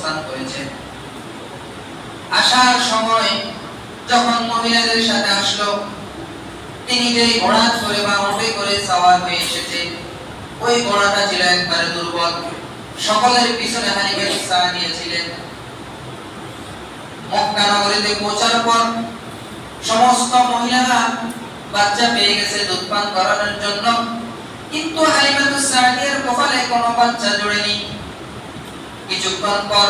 অবস্থান করেছেন। আসার সময় যখন মহিলাদের সাথে আসলো, তিনি যে ঘোড়া চড়ে বা উঠে করে সওয়ার হয়ে এসেছে, ওই ঘোড়াটা ছিল একবারে দুর্বল। সকলের পিছনে হালিমা সাদিয়া ছিলেন। মক্কা নগরীতে পৌঁছার পর সমস্ত মহিলারা বাচ্চা পেয়ে গেছে দুধ পান করানোর জন্য, কিন্তু হালিমা সাদিয়ার কপালে কোনো বাচ্চা জোড়েনি। কিছুক্ষণ পর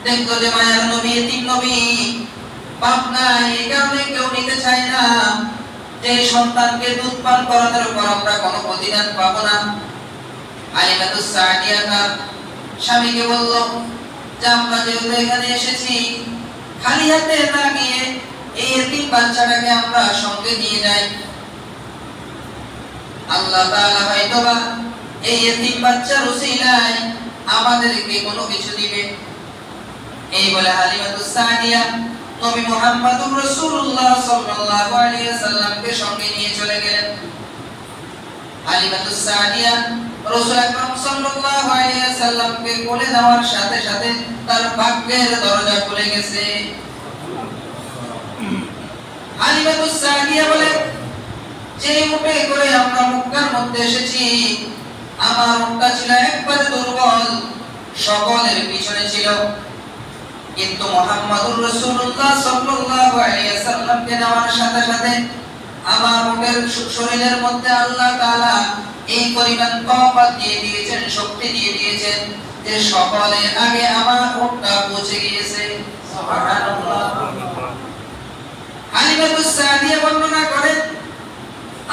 দেখলো যে মায়ের নবী এতিম নবী, বাপ নাই, এই কারণে কেউ নিতে চায় না যে সন্তানকে দুধ পান করানোর পর আমরা কোনো প্রতিদান পাবো না। হালিমা সাদিয়া তার স্বামীকে বলল যে আমরা যেহেতু এখানে এসেছি, খালি হাতে না গিয়ে এই এতিম বাচ্চাটাকে আমরা সঙ্গে নিয়ে যাই। আল্লাহ তাআলা হয়তোবা এই এতিম বাচ্চার উসিলায় আমাদেরকে কোনো কিছু দিবে। এই বলে হালিমা সাদিয়া নবী মুহাম্মদুর রাসূলুল্লাহ সাল্লাল্লাহু আলাইহি ওয়াসাল্লামকে সঙ্গে নিয়ে চলে গেলেন। হালিমা সাদিয়া রাসূল আকরাম সাল্লাল্লাহু আলাইহি ওয়াসাল্লামকে কোলে নেওয়ার সাথে সাথে তার ভাগ্যের দরজা খুলে গেছে। হালিমা সাদিয়া বলে, যে উটে করে আমরা মক্কার মধ্যে এসেছি, আমার উটটা ছিল একবারে দুর্বল, সকলের পিছনে ছিল, কিন্তু মুহাম্মদুর রাসূলুল্লাহ সাল্লাল্লাহু আলাইহি ওয়াসাল্লামকে নেওয়ার সাথে সাথে আমার উটের শরীরের মধ্যে আল্লাহ তাআলা এই পরিমাণ তাওবা দিয়ে দিয়েছেন, শক্তি দিয়ে দিয়েছেন যে সকলের আগে আমার উটটা পৌঁছে গিয়েছে। সুবহানাল্লাহ। হালিমা সাদিয়া বর্ণনা করেন,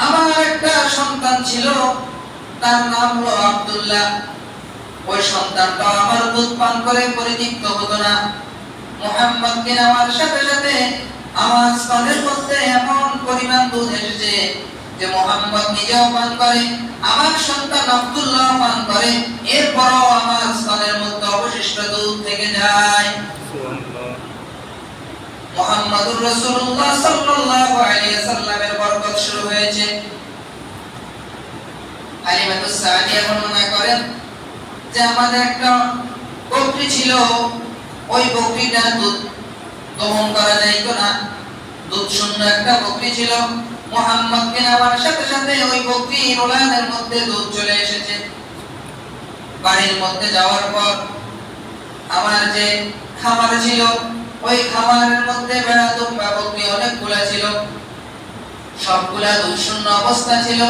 আমার একটা সন্তান ছিল, তার নাম হলো আব্দুল্লাহ। ওই সন্তানটা আমার দুধ পান করে পরিতৃপ্ত হতো না। মুহাম্মদকে নেওয়ার সাথে সাথে আমার স্তনের মধ্যে এমন পরিমাণ দুধ এসেছে যে মুহাম্মদ নিজেও পান করে, আমার সন্তান আব্দুল্লাহ পান করে, এরপরও আমার স্তনের মধ্যে অবশিষ্ট দুধ থেকে যায়। মুহাম্মদুর রাসূলুল্লাহ সাল্লাল্লাহু আলাইহি ওয়াসাল্লামের বরকত শুরু হয়েছে। হালিমা সাদিয়া বর্ণনা করেন যে আমাদের একটা বকরি ছিল, ওই বকরিটা দুধ দহন করা যাইত না, দুধ শূন্য একটা বকরি ছিল। মুহাম্মদকে নেওয়ার সাথে সাথে ওই বকরির ওলাদের মধ্যে দুধ চলে এসেছে। বাড়ির মধ্যে যাওয়ার পর আমার যে খামার ছিল, ওই খামারের মধ্যে বেড়া দুম্বা বকরি অনেকগুলা ছিল, সবগুলা দুধ শূন্য অবস্থা ছিল।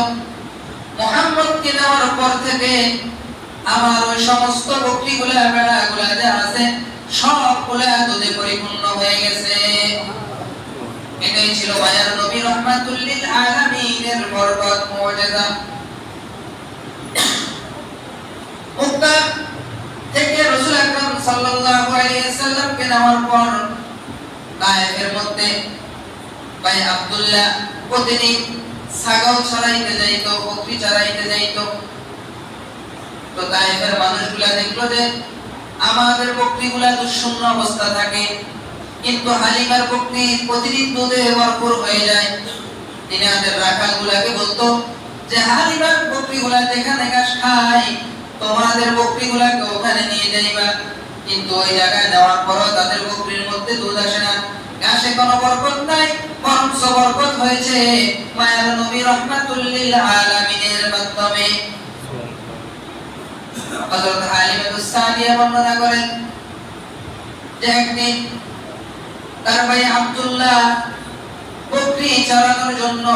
মুহাম্মদকে নেওয়ার পর থেকে আমার ওই সমস্ত বকরিগুলা বেড়াগুলা যা আছে সবগুলা দুধে পরিপূর্ণ হয়ে গেছে। এটাই ছিল মায়ার নবী রাহমাতুল লিল আলামিনের বরকত, মুজিজা। মক্কা থেকে রাসূল আকরাম সাল্লাল্লাহু আলাইহি ওয়াসাল্লামকে নেওয়ার পর তায়েফের মধ্যে ভাই আব্দুল্লাহ প্রতিদিন ছাগল চড়াইতে যাইত, বকরি চড়াইতে যাইত। তো তায়েফের মানুষগুলা দেখলো যে আমাদের বকরিগুলা দুঃশূন্য অবস্থা থাকে, কিন্তু হালিমার বকরি প্রতিদিন দুধে ভরপুর হয়ে যায়। তিনি আমাদের রাখালগুলাকে বলতো যে হালিমার বকরিগুলা যেখানে ঘাস খায়, তোমাদের বকরিগুলাকে ওখানে নিয়ে যাইবা। কিন্তু ওই জায়গায় যাওয়ার পরও তাদের বকরির মধ্যে দুধ আসে না, ঘাসে কোনো বরকত নাই, বরঞ্চ বরকত হয়েছে মায়ার নবী রাহমাতুল লিল আলামিনের মাধ্যমে। হযরত হালিমা সাদিয়া বর্ণনা করেন যে একদিন তার ভাই আব্দুল্লাহ বকরি চরানোর জন্য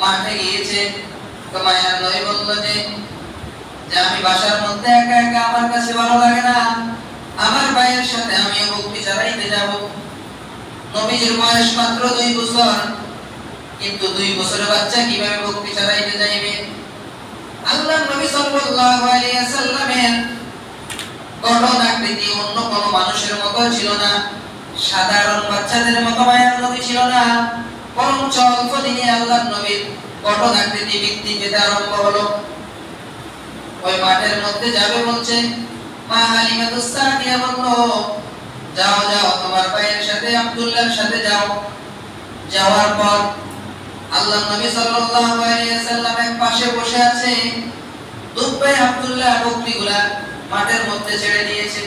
মাঠে গিয়েছে। তো মায়ার নবী বলল যে আমি বাসার মধ্যে একা একা আমার কাছে ভালো লাগে না, আমার ভাইয়ের সাথে আমিও বকরি চরাইতে যাব। নবীজির বয়স মাত্র 2 বছর, কিন্তু 2 বছরের বাচ্চা কিভাবে বকরি চরাইতে যাইবে? আল্লাহর নবী সাল্লাল্লাহু আলাইহি ওয়াসাল্লামের গঠন আকৃতি অন্য কোন মানুষের মতো ছিল না, সাধারণ বাচ্চাদের মতো মায়ার নবী ছিল না, বরং অল্প দিনে আল্লাহর নবীর গঠন আকৃতি বৃদ্ধি পেতে আরম্ভ হলো। ওই মাঠের মধ্যে যাবে বলছে, মা হালিমা সাদিয়া বলল, যাও যাও তোমার ভাইয়ের সাথে আব্দুল্লাহর সাথে যাও। যাওয়ার পর আল্লাহর নবী সাল্লাল্লাহু আলাইহি ওয়াসাল্লাম এক পাশে বসে আছে, দুধ ভাই আব্দুল্লাহ বকরিগুলা মাঠের মধ্যে ছেড়ে দিয়েছে।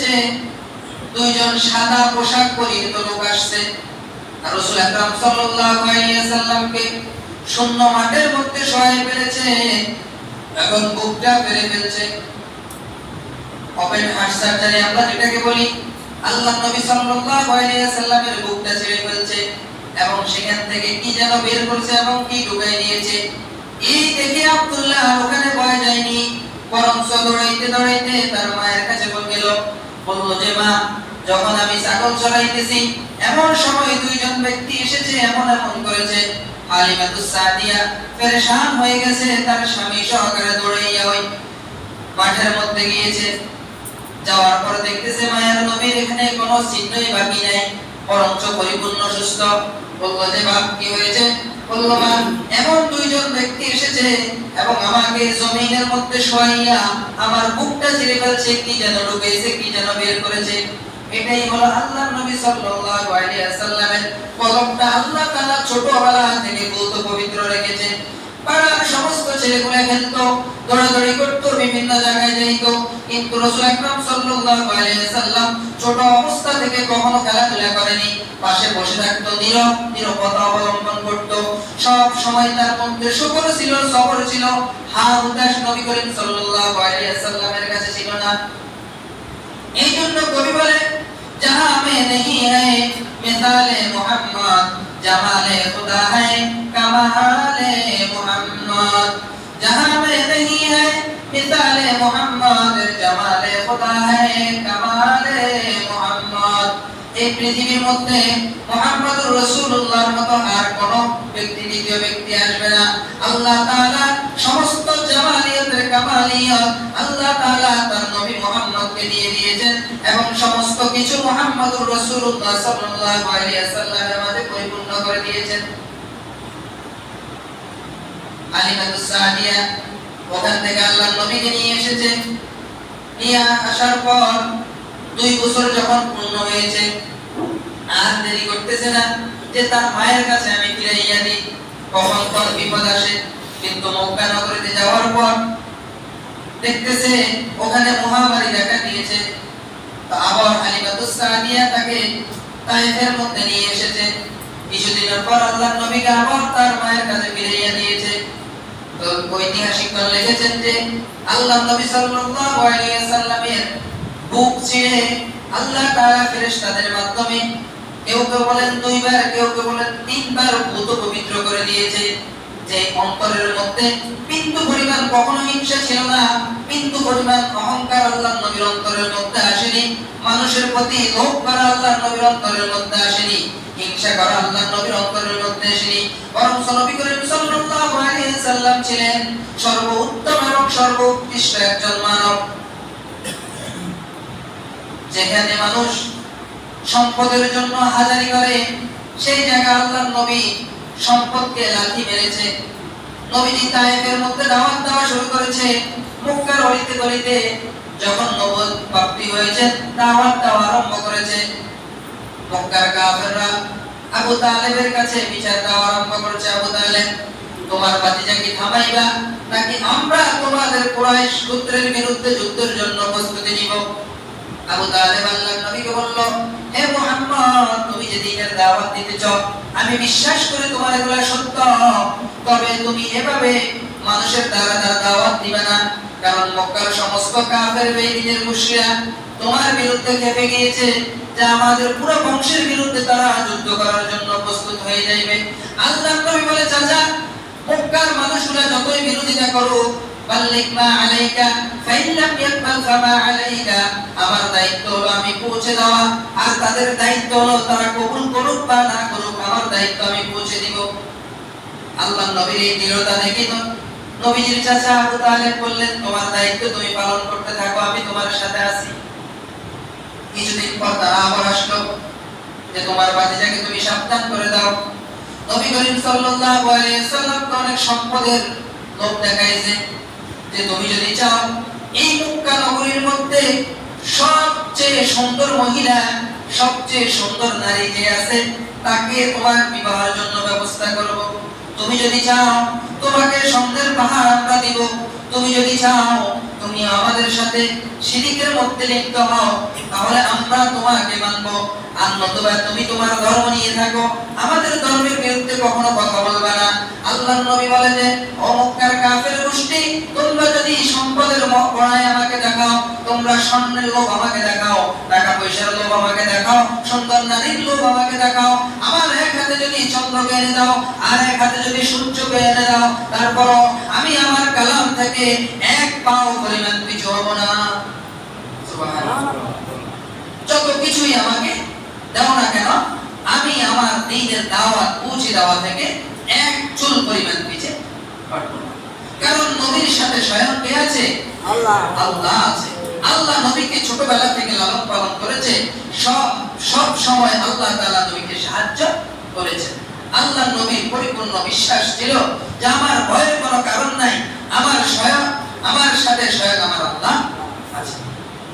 ফেলেছে, দুইজন সাদা পোশাক পরিহিত লোক আসছে আর রাসূল আকরাম সাল্লাল্লাহু আলাইহি ওয়াসাল্লামকে শূন্য মাঠের মধ্যে শোয়ায় ফেলেছে, এখন বুকটা ফেলে ফেলছে। ওপেন হার্ট সার্জারি আমরা যেটাকে বলি, আল্লাহ নবী সাল্লাল্লাহু আলাইহি ওয়াসাল্লামের বুকটা ছেড়ে ফেলছে এবং সেখান থেকে কি যেন বের করছে এবং কি ঢুকাই দিয়েছে। এই দেখে আব্দুল্লাহ ওখানে ভয় যায়নি, বরং দৌড়াইতে দৌড়াইতে তার মায়ের কাছে গেল, বলল যে মা, যখন আমি ছাগল চড়াইতেছি এমন সময় দুইজন ব্যক্তি এসেছে, এমন এমন করেছে। হালিমাতুস সাদিয়া পেরেশান হয়ে গেছে, তার স্বামী সহকারে দৌড়াইয়া ওই মাঠের মধ্যে গিয়েছে। যাওয়ার পর দেখতেছে মায়ের নবীর এখানে কোনো চিহ্নই বাকি নাই, বরঞ্চ পরিপূর্ণ সুস্থ। বলল যে বাপ, কি হয়েছে? বলল মা, এমন দুইজন ব্যক্তি এসেছে এবং আমাকে জমিনের মধ্যে শোয়াইয়া আমার বুকটা ছিঁড়ে ফেলছে, কি যেন ঢুকেছে, কি যেন বের করেছে। এটাই হলো আল্লাহর নবী সাল্লাল্লাহু আলাইহি ওয়াসাল্লামের কলমটা আল্লাহ তাআলা ছোটবেলা থেকে বহুত পবিত্র রেখেছে। পাড়ার সমস্ত ছেলেগুলো খেলতো, দৌড়াদৌড়ি করতো, বিভিন্ন জায়গায় যাইতো, কিন্তু রাসূল আকরাম সাল্লাল্লাহু আলাইহি ওয়াসাল্লাম ছোট অবস্থা থেকে কখনো খেলাধুলা করেনি। পাশে বসে থাকতো, নীরবতা অবলম্বন করতো। সব সময় তার মধ্যে শুকর ছিল, সবর ছিল। হার উদাস নবী করিম সাল্লাল্লাহু আলাইহি ওয়াসাল্লামের কাছে ছিল না। এই জন্য কবি বলে, जहां में नहीं है मिसाले मोहम्मद, जमाले खुदा है कमाले मोहम्मद। जहां में नहीं है मिसाले मोहम्मद, जमाले खुदा है कमाले मोहम्मद। এই পৃথিবীর মধ্যে মুহাম্মদুর রাসূলুল্লাহর মতো আর কোন ব্যক্তি, দ্বিতীয় ব্যক্তি আসবে না। আল্লাহ তাআলা সমস্ত জামালিয়াতের কামালিয়াত আল্লাহ তাআলা তার নবী মুহাম্মদকে দিয়ে দিয়েছেন এবং সমস্ত কিছু মুহাম্মদুর রাসূলুল্লাহ সাল্লাল্লাহু আলাইহি ওয়াসাল্লামের মাঝে পরিপূর্ণ করে দিয়েছেন। হালিমাতুস সাদিয়া ওখান থেকে আল্লাহর নবীকে নিয়ে এসেছে। নিয়ে আসার পর 2 বছর যখন পূর্ণ হয়েছে, আর দেরি করতেছে না যে তার মায়ের কাছে আমি ফিরাইয়া দিই, কখন কোন বিপদ আসে। কিন্তু মক্কা নগরীতে যাওয়ার পর দেখতেছে ওখানে মহামারী দেখা দিয়েছে। তো আবার হালিমাতুস সাদিয়া তাকে তায়েফের মধ্যে নিয়ে এসেছে। কিছুদিনের পর আল্লাহর নবীকে আবার তার মায়ের কাছে ফিরাইয়া দিয়েছে। তো ঐতিহাসিকগণ লিখেছেন যে আল্লাহর নবী সাল্লাল্লাহু আলাইহি ওয়াসাল্লামের বুক ছিঁড়ে আল্লাহ তাআলা ফেরেশতাদের মাধ্যমে কেউ কেউ বলেন 2 বার, কেউ কেউ বলেন 3 বার ভূত পবিত্র করে দিয়েছে। যে অন্তরের মধ্যে বিন্দু পরিমাণ কখনো হিংসা ছিল না, বিন্দু পরিমাণ অহংকার আল্লাহর নবীর অন্তরের মধ্যে আসেনি, মানুষের প্রতি লোভ করা আল্লাহর নবীর অন্তরের মধ্যে আসেনি, হিংসা করা আল্লাহর নবীর অন্তরের মধ্যে আসেনি। বরং নবী করিম সাল্লাল্লাহু আলাইহি ওয়াসাল্লাম ছিলেন সর্বোত্তম এবং সর্বোৎকৃষ্ট একজন মানব। যেখানে মানুষ সম্পদের জন্য হাজারি করে, সেই জায়গায় আল্লাহর নবী সম্পদকে লাথি মেরেছে। নবীজি তায়েফের মধ্যে দাওয়াত দেওয়া শুরু করেছে। মক্কার অলিতে গলিতে যখন নবুয়ত প্রাপ্তি হয়েছে, দাওয়াত দেওয়া আরম্ভ করেছে। মক্কার কাফেররা আবু তালেবের কাছে বিচার দেওয়া আরম্ভ করেছে। আবু তালেব, তোমার ভাতিজাকে থামাইবা নাকি আমরা তোমাদের কুরাইশ গোত্রের বিরুদ্ধে যুদ্ধের জন্য প্রস্তুতি নিব? আবু তালেব আল্লাহর নবীকে বলল, হে মুহাম্মদ, তুমি যে দ্বীনের দাওয়াত দিতেছ আমি বিশ্বাস করি তোমার এগুলা সত্য, তবে তুমি এভাবে মানুষের দ্বারা দাওয়াত দিবে না, কারণ মক্কার সমস্ত কাফের বেঈমানের মুশরিকরা তোমার বিরুদ্ধে খেপে গিয়েছে, যা আমাদের পুরো বংশের বিরুদ্ধে তারা যুদ্ধ করার জন্য প্রস্তুত হয়ে যাবে। আল্লাহর নবী বলে, চাচা, মক্কার মানুষগুলা যতই বিরোধিতা করুক, বাল্লিগ মা আলাইকা ফাইন লাম ইয়াকবাল ফামা আলাইকা, আমার দায়িত্ব হলো আমি পৌঁছে দেওয়া, আর তাদের দায়িত্ব হলো তারা কবুল করুক বা না করুক, আমার দায়িত্ব আমি পৌঁছে দিব। আল্লাহর নবীর এই দৃঢ়তা দেখে তো নবীজির চাচা আবু তালেব বললেন, তোমার দায়িত্ব তুমি পালন করতে থাকো, আমি তোমার সাথে আছি। কিছুদিন পর তারা আবার আসলো যে তোমার ভাতিজাকে তুমি সাবধান করে দাও। নবী করিম সাল্লাল্লাহু আলাইহি ওয়াসাল্লাম অনেক সম্পদের লোভ দেখাইছে যে তুমি যদি চাও এই মক্কা নগরীর মধ্যে সবচেয়ে সুন্দর মহিলা, সবচেয়ে সুন্দর নারী যে আছে তাকে তোমার বিবাহের জন্য ব্যবস্থা করব। তুমি যদি চাও তোমাকে স্বর্ণের পাহাড় আমরা দিব। তুমি যদি চাও তুমি তুমি আমাদের সাথে শিরকের মধ্যে লিপ্ত হও তাহলে আমরা তোমাকে মানব, আর নতুবা তুমি তোমার ধর্ম নিয়ে থাকো, আমাদের ধর্মের বিরুদ্ধে কখনো কথা বলবে না। আল্লাহর নবী বলে যে ও মক্কার কাফের গোষ্ঠী, তোমরা যদি সম্পদের বড়াই আমাকে দেখাও, তোমরা স্বর্ণের লোভ আমাকে দেখাও, টাকা পয়সার লোভ আমাকে দেখাও, সুন্দর নারীর লোভ আমাকে দেখাও, আমার এক হাতে যদি চন্দ্রকে এনে দাও আর এক হাতে যদি সূর্যকে এনে দাও, তারপরও আমি আমার কালাম থেকে এক পাও পরিমাণ পিছু হব না। সুবহানাল্লাহ। যত কিছুই আমাকে দাও না কেন, আমি আমার দ্বীনের দাওয়াত পৌঁছে দেওয়া থেকে এক চুল পরিমাণ পিছে হটব না। কারণ নবীর সাথে স্বয়ং কে আছে? আল্লাহ। আল্লাহ আছে। আল্লাহ নবীকে ছোটবেলা থেকে লালন পালন করেছে, সব সময় আল্লাহ তাআলা নবীকে সাহায্য করেছে। আল্লাহ নবীর পরিপূর্ণ বিশ্বাস ছিল যে আমার ভয়ের কোনো কারণ নাই, আমার সাথে স্বয়ং আমার আল্লাহ আছে।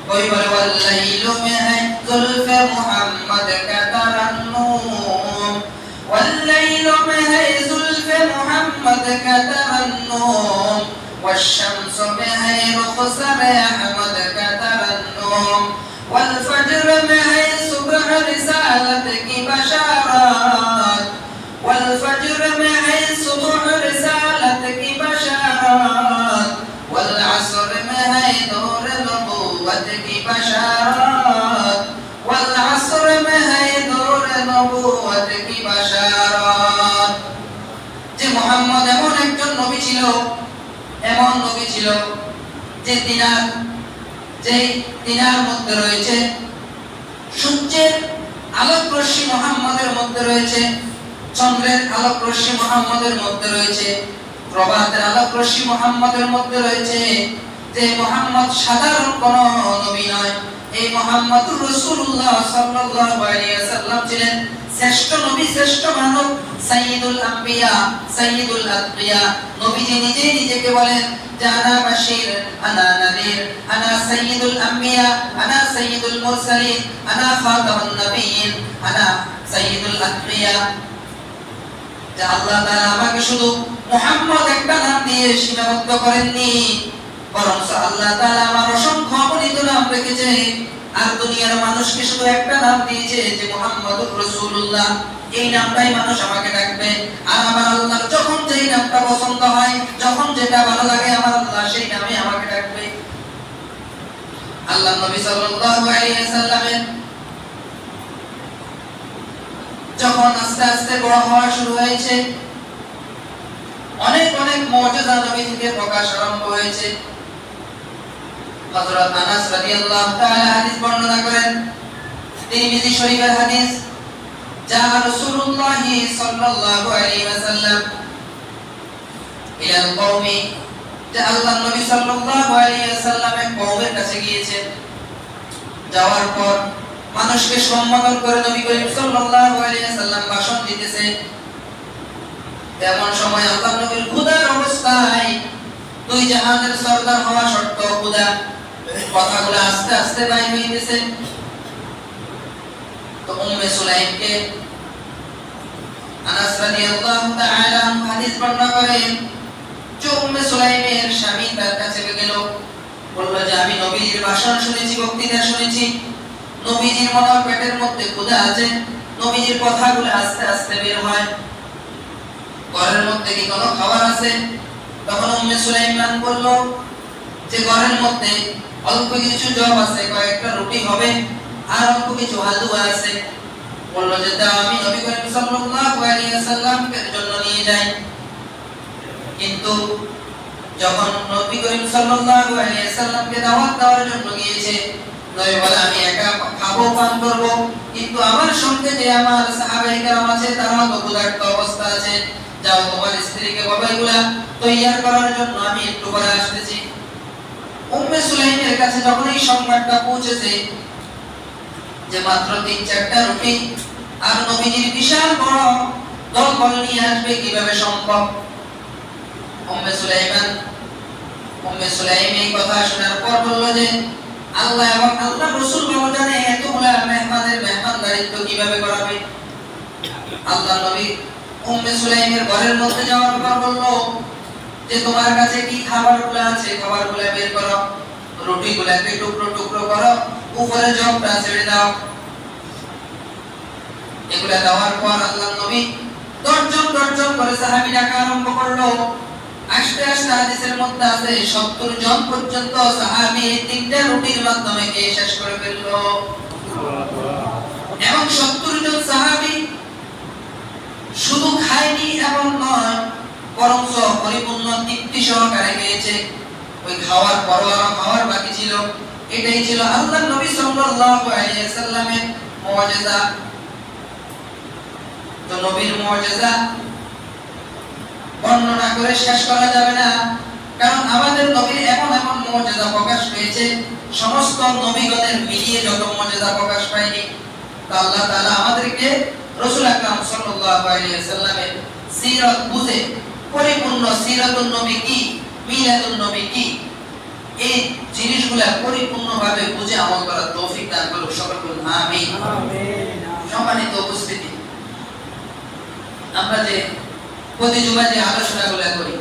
कोई बोले वल्लैलु में है जुल्फ़े मोहम्मद का तरन्नुम, वल्लैलु में है जुल्फ़े मोहम्मद का तरन्नुम, वश्शम्सु में है रुख़सर अहमद का तरन्नुम, वल्फज्र में है सुबह रिसालत की बशारत, वल्फज्र में है सुबह रिसालत की बशारत, वल्अस्र में है नूर नबुव्वत की बशारत, वल्अस्र में है नूर नबुव्वत की बशारत। যে মুহাম্মদ এমন একজন নবী ছিল, এমন নবী ছিল যে দিনার মধ্যে রয়েছে সূর্যের আলোক রশ্মি মুহাম্মদের মধ্যে রয়েছে, চন্দ্রের আলোক রশ্মি মুহাম্মদের মধ্যে রয়েছে, প্রভাতের আলোক রশ্মি মুহাম্মদের মধ্যে রয়েছে। যে মুহাম্মদ সাধারণ কোন নবী নয়, এই মুহাম্মদুর রাসূলুল্লাহ সাল্লাল্লাহু আলাইহি ওয়াসাল্লাম ছিলেন শ্রেষ্ঠ নবী, শ্রেষ্ঠ মানব, সাইয়্যিদুল আম্বিয়া, সাইয়্যিদুল আতকিয়া। নবীজি নিজেকে বলেন যে আনা বাশীর, আনা নাযীর, আনা সাইয়্যিদুল আম্বিয়া, আনা সাইয়্যিদুল মুরসালিন, আনা খাতামুন নবিয়্যিন, আনা সাইয়্যিদুল আতকিয়া। যে আল্লাহ তাআলা আমাকে শুধু মুহাম্মদ একটা নাম দিয়ে সীমাবদ্ধ করেননি, বরং আল্লাহ তাআলা আমার অসংখ্য অগণিত নাম রেখেছে, আর দুনিয়ার মানুষকে শুধু একটা নাম দিয়েছে যে মুহাম্মদুর রাসূলুল্লাহ। এই নামটাই মানুষ আমাকে ডাকবে, আর আমার আল্লাহর যখন যেই নামটা পছন্দ হয়, যখন যেটা ভালো লাগে, আমার আল্লাহ সেই নামে আমাকে ডাকবে। আল্লাহ নবী সাল্লাল্লাহু আলাইহি ওয়াসাল্লামের যখন আস্তে আস্তে বড় হওয়া শুরু হয়েছে, অনেক মুজিজা নবী থেকে প্রকাশ আরম্ভ হয়েছে। হযরত আনাস রাদিয়াল্লাহু তাআলা হাদিস বর্ণনা করেন, তিরমিজি শরীফের হাদিস, যা রাসূলুল্লাহ সাল্লাল্লাহু আলাইহি ওয়াসাল্লাম ইলাল কওমি, যে আল্লাহ নবী সাল্লাল্লাহু আলাইহি ওয়াসাল্লাম এক কওমের কাছে গিয়েছেন। যাওয়ার পর মানুষকে সম্বোধন করে নবী করিম সাল্লাল্লাহু আলাইহি ওয়াসাল্লাম ভাষণ দিতেছে। এমন সময় আল্লাহ নবীর ক্ষুধার অবস্থায়, দুই জাহানের সরদার হওয়া সত্ত্বেও ক্ষুধা, কথাগুলো আস্তে আস্তে বাইর হইতেছে। তো উম্মে সুলাইমকে আনাস রাদিয়াল্লাহু তাআলা হাদিস বর্ণনা করেন যে উম্মে সুলাইমের স্বামী তার কাছে গেল, বলল যে আমি নবীর ভাষণ শুনেছি, বক্তৃতা শুনেছি, নবীজির মনে পেটের মধ্যে ক্ষুধা আছে, নবীজির কথাগুলো আস্তে আস্তে বের হয়, ঘরের মধ্যে কি কোনো খাবার আছে? তখন উম্মে সুলাইমান বলল যে ঘরের মধ্যে অল্প কিছু জব আছে, কয়েকটা রুটি হবে, আর অল্প কিছু হালুয়া আছে। বলল যে দাও, আমি নবী করিম সাল্লাল্লাহু আলাইহি ওয়াসাল্লামের জন্য নিয়ে যাই। কিন্তু যখন নবী করিম সাল্লাল্লাহু আলাইহি ওয়াসাল্লামকে দাওয়াত দেওয়ার জন্য গিয়েছে, নবী বলে আমি একা খাবো, পান করব, কিন্তু আমার সঙ্গে যে আমার সাহাবায়ে কেরাম আছে তারা তো ক্ষুধার্ত অবস্থা আছে, যাও তোমার স্ত্রীকে বলো এগুলা তৈয়ার করার জন্য, আমি একটু পরে আসতেছি। উম্মে সুলাইমের কাছে যখন এই সংবাদটা পৌঁছেছে যে মাত্র 3-4টা রুটি আর নবীজির বিশাল বড় দলবল নিয়ে আসবে, কিভাবে সম্ভব? উম্মে সুলাইম এই কথা শোনার পর বলল যে আল্লাহ এবং আল্লাহ রাসূল ভালো জানে এতগুলা মেহমানের মেহমানদারিত্ব কিভাবে করাবে। আল্লাহ নবী উম্মে সুলাইমের ঘরের মধ্যে যাওয়ার পর বলল যে তোমার কাছে কি খাবারগুলো আছে, খাবারগুলো বের করো। রুটিগুলোকে টুকরো টুকরো করো, উপরে জবটা ছেড়ে দাও। এগুলা দেওয়ার পর আল্লাহর নবী দর্জন করে সাহাবী ডাকা আরম্ভ করলো। আস্তে আস্তে হাদিসের মধ্যে আছে 70 জন পর্যন্ত সাহাবী তিনটা রুটির মাধ্যমে খেয়ে শেষ করে ফেললো। এবং 70 জন সাহাবী শুধু খায়নি এমন নয়, বরং পরিপূর্ণ তৃপ্তি সহকারে খেয়েছে। ওই খাওয়ার পর আরো খাওয়ার বাকি ছিল। এটাই ছিল আল্লাহর নবী সাল্লাল্লাহু আলাইহি ওয়াসাল্লামের মুজিজা। তো নবীর মুজিজা বর্ণনা করে শেষ করা যাবে না, কারণ আমাদের নবীর এমন এমন মুজিজা প্রকাশ পেয়েছে সমস্ত নবীগণের মিলিয়ে যত মুজিজা প্রকাশ পায়নি। তো আল্লাহ তাআলা আমাদেরকে রাসূল আকরাম সাল্লাল্লাহু আলাইহি ওয়াসাল্লামের সিরাত বুঝে পরিপূর্ণ সিরাতুন নবী কি, মিলাদুন নবী কি, এই জিনিসগুলা পরিপূর্ণভাবে বুঝে আমল করার তৌফিক দান করুন। সকলে বলুন আমিন। সম্মানিত উপস্থিতি, আমরা যে প্রতি জুমায় যে আলোচনাগুলো করি